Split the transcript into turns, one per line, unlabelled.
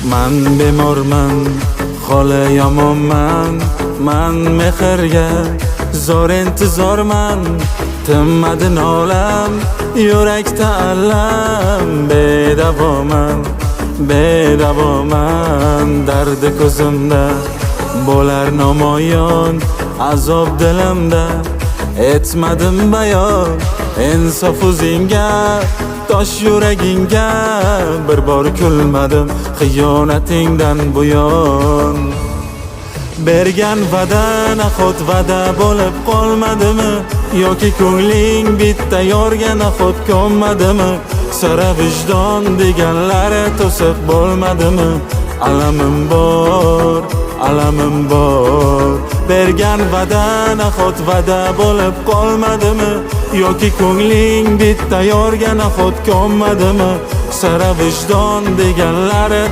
Man bemorman, holi yomonman, man mehrga zor intizorman. Tinmadi nolam, yurakda alam, bedavoman, bedavoman. Dardi ko'zimda bo'lar namoyon, azob dilimda etmadim bayon. Insof o'zingga, tosh yuragingga, bir bor kulmadim xiyonatingdan buyon. Bergan va'da nahot va'da bo'lib qolmadimi? Yoki ko'ngling bitta yorga nahot ko'nmadimi? Sira vijdon deganlari to'sib bo'lmadimi? Alamim bor, alamim bor. Bergan va'da nahot va'da bo'lib qolmadimi? Yoki ko'ngling bitta yorga nahot ko'nmadimi? Sira vijdon deganlari